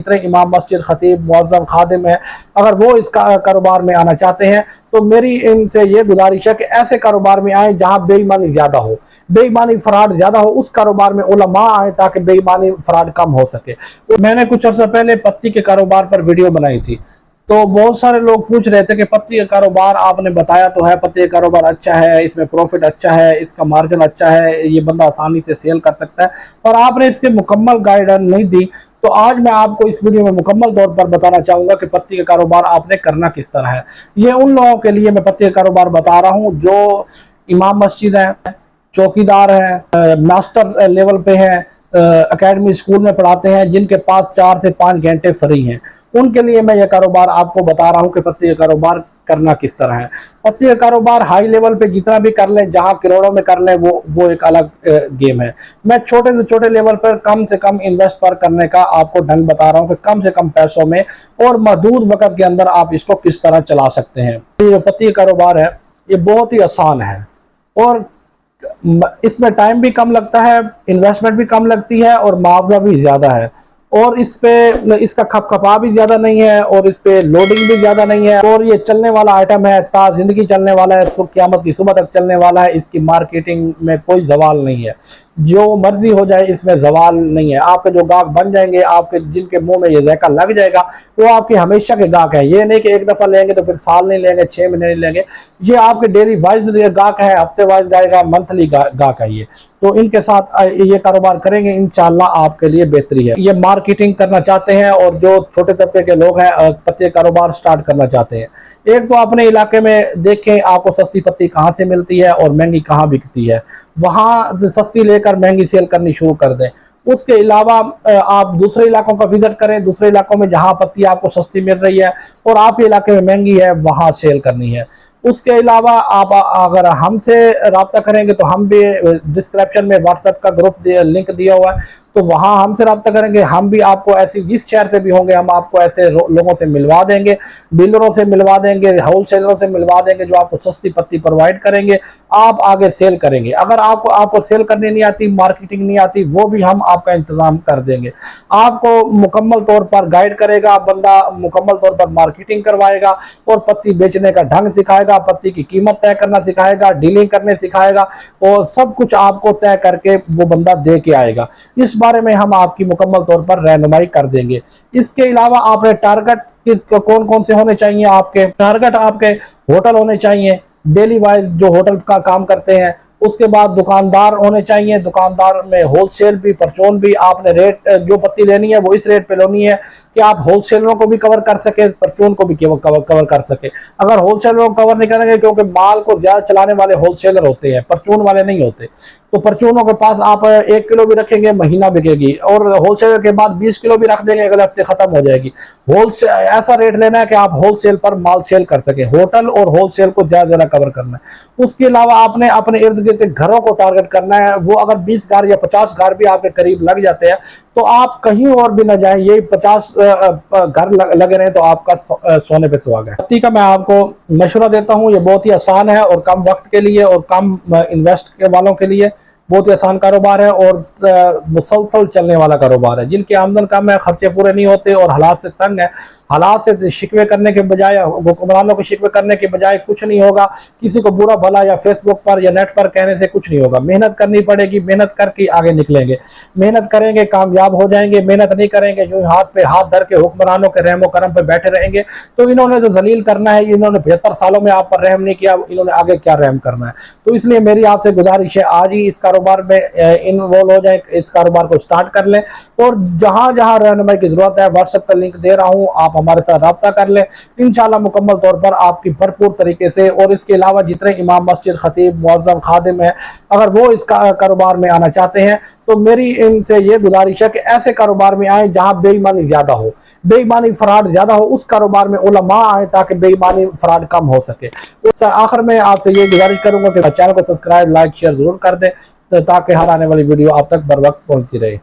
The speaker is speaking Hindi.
जितने इमाम, मस्जिद, खतीब, मुअज्जम, खादिम है, अगर वो इस कारोबार में आना चाहते हैं तो मेरी इनसे ये गुजारिश है कि ऐसे कारोबार में आए जहां बेईमानी ज़्यादा हो, बेईमानी फ्रॉड ज़्यादा हो, उस कारोबार में उलमा आए ताकि बेईमानी फ्रॉड कम हो सके। तो मैंने कुछ अर्सा पहले पत्ती के कारोबार पर वीडियो बनाई थी, तो बहुत सारे लोग पूछ रहे थे कि पत्ती का कारोबार आपने बताया तो है, पत्ती का कारोबार अच्छा है, इसमें प्रॉफिट अच्छा है, इसका मार्जिन अच्छा है, ये बंदा आसानी से सेल कर सकता है, और आपने इसके मुकम्मल गाइडेंस नहीं दी। तो आज मैं आपको इस वीडियो में मुकम्मल तौर पर बताना चाहूँगा कि पत्ती का कारोबार आपने करना किस तरह है। ये उन लोगों के लिए मैं पत्ती का कारोबार बता रहा हूँ जो इमाम मस्जिद है, चौकीदार है, मास्टर लेवल पे है, एकेडमी स्कूल में पढ़ाते हैं, जिनके पास 4 से 5 घंटे फ्री हैं, उनके लिए मैं ये कारोबार आपको बता रहा हूँ कि पत्ती का कारोबार करना किस तरह है। पत्ती का कारोबार हाई लेवल पे जितना भी कर लें, जहां करोड़ों में कर लें, वो एक अलग गेम है। मैं छोटे से छोटे लेवल पर कम से कम इन्वेस्ट पर करने का आपको ढंग बता रहा हूं कि कम से कम पैसों में और महदूद वक्त के अंदर आप इसको किस तरह चला सकते हैं। ये जो पत्ती का कारोबार है ये बहुत ही आसान है और इसमें टाइम भी कम लगता है, इन्वेस्टमेंट भी कम लगती है और मुआवजा भी ज़्यादा है, और इस पे इसका खपखपा भी ज़्यादा नहीं है और इस पे लोडिंग भी ज़्यादा नहीं है, और ये चलने वाला आइटम है, ता ज़िंदगी चलने वाला है, क़यामत की सुबह तक चलने वाला है। इसकी मार्केटिंग में कोई जवाल नहीं है, जो मर्जी हो जाए इसमें जवाल नहीं है। आपके जो गाहक बन जाएंगे, आपके जिनके मुंह में ये जायका लग जाएगा, वो आपके हमेशा के गाहक हैं। ये नहीं कि एक दफ़ा लेंगे तो फिर साल नहीं लेंगे, 6 महीने नहीं लेंगे, ये आपके डेली वाइज गाहक है, हफ्ते वाइज गाएगा, मंथली गाहक है ये। तो इनके साथ ये कारोबार करेंगे इंशाल्लाह आपके लिए बेहतरी है। ये मार्केटिंग करना चाहते हैं और जो छोटे तबके के लोग हैं पत्ती कारोबार स्टार्ट करना चाहते हैं, एक तो अपने इलाके में देखें आपको सस्ती पत्ती कहाँ से मिलती है और महंगी कहाँ बिकती है, वहाँ से सस्ती लेकर महंगी सेल करनी शुरू कर दें। उसके अलावा आप दूसरे इलाकों का विजिट करें, दूसरे इलाकों में जहाँ पत्ती आपको सस्ती मिल रही है और आपके इलाके में महंगी है वहाँ सेल करनी है। उसके अलावा आप अगर हमसे रब्ता करेंगे तो हम भी डिस्क्रिप्शन में व्हाट्सएप का ग्रुप लिंक दिया हुआ है, तो वहाँ हमसे रब्ता करेंगे, हम भी आपको ऐसी जिस शहर से भी होंगे हम आपको ऐसे लोगों से मिलवा देंगे, डीलरों से मिलवा देंगे, होलसेलरों से मिलवा देंगे, जो आपको सस्ती पत्ती प्रोवाइड करेंगे, आप आगे सेल करेंगे। अगर आपको सेल करनी नहीं आती, मार्केटिंग नहीं आती, वो भी हम आपका इंतजाम कर देंगे। आपको मुकम्मल तौर पर गाइड करेगा बंदा, मुकम्मल तौर पर मार्केटिंग करवाएगा और पत्ती बेचने का ढंग सिखाएगा, पत्ती की कीमत तय करना सिखाएगा, डीलिंग करने सिखाएगा, और सब कुछ आपको तय करके वो बंदा दे के आएगा। इस बारे में हम आपकी मुकम्मल तौर पर रहनुमाई कर देंगे। इसके अलावा आपने टारगेट कौन कौन से होने चाहिए, आपके टारगेट आपके होटल होने चाहिए, डेली वाइज जो होटल का काम करते हैं। उसके बाद दुकानदार होने चाहिए, दुकानदार में होलसेल भी, परचून भी। आपने रेट जो पत्ती लेनी है वो इस रेट पे लेनी है कि आप होलसेलरों को भी कवर कर सके, परचून को भी कवर कर सके। अगर होलसेलरों को कवर नहीं करेंगे, क्योंकि माल को ज्यादा चलाने वाले होलसेलर होते हैं, परचून वाले नहीं होते, तो परचूनों के पास आप 1 किलो भी रखेंगे महीना बिकेगी, और होलसेलर के बाद 20 किलो भी रख देंगे अगले हफ्ते खत्म हो जाएगी। होलसेल ऐसा रेट लेना है कि आप होलसेल पर माल सेल कर सके, होटल और होलसेल को ज्यादा कवर करना है। उसके अलावा आपने अपने इर्द गिर्द के घरों को टारगेट करना है। वो अगर 20 घर या 50 घर भी आपके करीब लग जाते हैं तो आप कहीं और भी न जाएं, यही 50 घर लगे रहे तो आपका सोने पे सुहागा है। पत्ती का मैं आपको मशवरा देता हूँ, ये बहुत ही आसान है और कम वक्त के लिए और कम इन्वेस्ट के वालों के लिए बहुत ही आसान कारोबार है और मुसलसल चलने वाला कारोबार है। जिनकी आमदन कम है, खर्चे पूरे नहीं होते और हालात से तंग है, हालात से शिकवे करने के बजाय, हुक्मरानों को शिकवे करने के बजाय कुछ नहीं होगा। किसी को बुरा भला या फेसबुक पर या नेट पर कहने से कुछ नहीं होगा। मेहनत करनी पड़ेगी, मेहनत करके आगे निकलेंगे। मेहनत करेंगे कामयाब हो जाएंगे, मेहनत नहीं करेंगे यूं हाथ पे हाथ धर के हुक्मरानों के रहमो करम पे बैठे रहेंगे तो इन्होंने तो जलील करना है, इन्होंने 75 सालों में आप पर रहम नहीं किया, इन्होंने आगे क्या रहम करना है। तो इसलिए मेरी आपसे गुजारिश है, आज ही इस कारोबार में इन्वॉल्व हो जाए, इस कारोबार को स्टार्ट कर लें, और जहां जहां रहनुमाई की जरूरत है व्हाट्सएप का लिंक दे रहा हूं, आप हमारे साथ रब्ता कर लें। इंशाल्लाह मुकम्मल तौर पर आपकी भरपूर तरीके से। और इसके अलावा जितने इमाम, मस्जिद, खतीब, मुअज्जम, खादिम है, अगर वो इस कारोबार में आना चाहते हैं तो मेरी इनसे ये गुजारिश है कि ऐसे कारोबार में आए जहां बेईमानी ज्यादा हो, बेईमानी फ्रॉड ज्यादा हो, उस कारोबार में उलमा आए ताकि बेईमानी फ्रॉड कम हो सके। तो आखिर में आपसे ये गुजारिश करूंगा कि चैनल को सब्सक्राइब, लाइक, शेयर जरूर कर दें ताकि हर आने वाली वीडियो आप तक बर वक्त पहुंचती रहे।